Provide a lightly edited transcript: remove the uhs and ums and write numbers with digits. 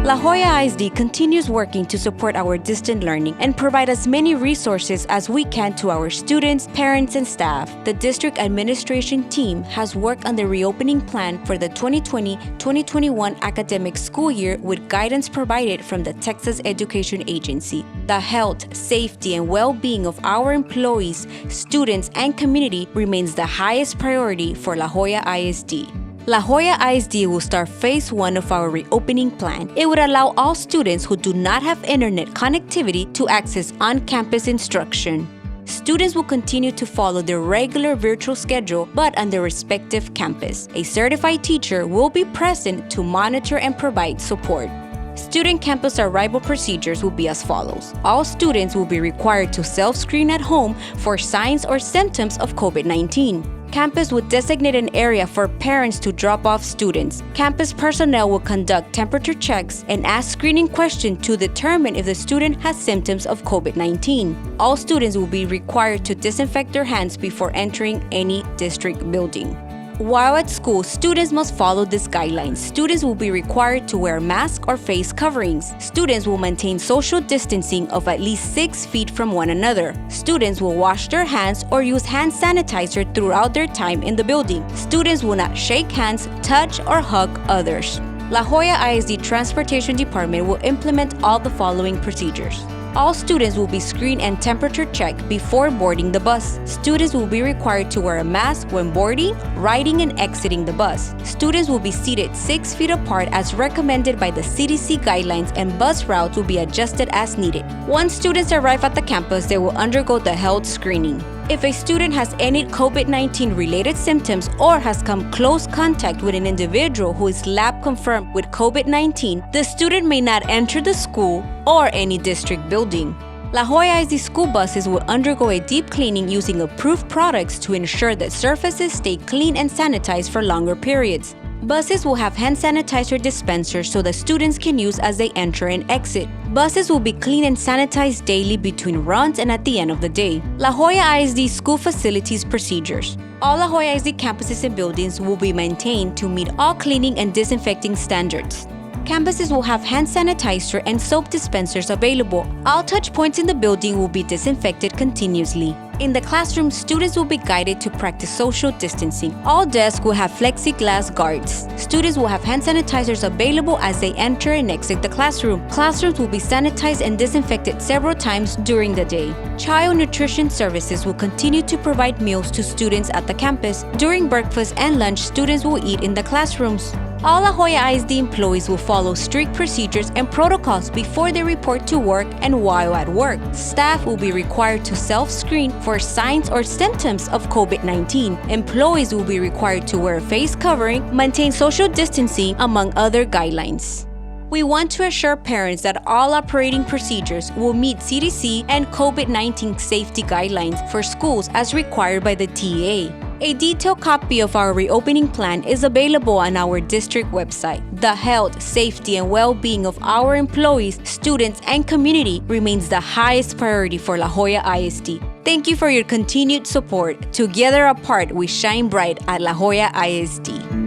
La Joya ISD continues working to support our distant learning and provide as many resources as we can to our students, parents, and staff. The district administration team has worked on the reopening plan for the 2020-2021 academic school year with guidance provided from the Texas Education Agency. The health, safety, and well-being of our employees, students, and community remains the highest priority for La Joya ISD. La Joya ISD will start phase 1 of our reopening plan. It would allow all students who do not have internet connectivity to access on-campus instruction. Students will continue to follow their regular virtual schedule, but on their respective campus. A certified teacher will be present to monitor and provide support. Student campus arrival procedures will be as follows. All students will be required to self-screen at home for signs or symptoms of COVID-19. Campus will designate an area for parents to drop off students. Campus personnel will conduct temperature checks and ask screening questions to determine if the student has symptoms of COVID-19. All students will be required to disinfect their hands before entering any district building. While at school, students must follow these guidelines. Students will be required to wear masks or face coverings. Students will maintain social distancing of at least 6 feet from one another. Students will wash their hands or use hand sanitizer throughout their time in the building. Students will not shake hands, touch, or hug others. La Joya ISD Transportation Department will implement all the following procedures. All students will be screened and temperature checked before boarding the bus. Students will be required to wear a mask when boarding, riding, and exiting the bus. Students will be seated 6 feet apart as recommended by the CDC guidelines, and bus routes will be adjusted as needed. Once students arrive at the campus, they will undergo the health screening. If a student has any COVID-19 related symptoms or has come close contact with an individual who is lab confirmed with COVID-19, the student may not enter the school or any district building. La Joya ISD school buses will undergo a deep cleaning using approved products to ensure that surfaces stay clean and sanitized for longer periods. Buses will have hand sanitizer dispensers so the students can use as they enter and exit. Buses will be cleaned and sanitized daily between runs and at the end of the day. La Joya ISD school facilities procedures. All La Joya ISD campuses and buildings will be maintained to meet all cleaning and disinfecting standards. Campuses will have hand sanitizer and soap dispensers available. All touch points in the building will be disinfected continuously. In the classroom, students will be guided to practice social distancing. All desks will have plexiglass guards. Students will have hand sanitizers available as they enter and exit the classroom. Classrooms will be sanitized and disinfected several times during the day. Child nutrition services will continue to provide meals to students at the campus. During breakfast and lunch, students will eat in the classrooms. All La Joya ISD employees will follow strict procedures and protocols before they report to work and while at work. Staff will be required to self-screen for signs or symptoms of COVID-19. Employees will be required to wear a face covering, maintain social distancing, among other guidelines. We want to assure parents that all operating procedures will meet CDC and COVID-19 safety guidelines for schools as required by the TEA. A detailed copy of our reopening plan is available on our district website. The health, safety, and well-being of our employees, students, and community remains the highest priority for La Joya ISD. Thank you for your continued support. Together apart, we shine bright at La Joya ISD.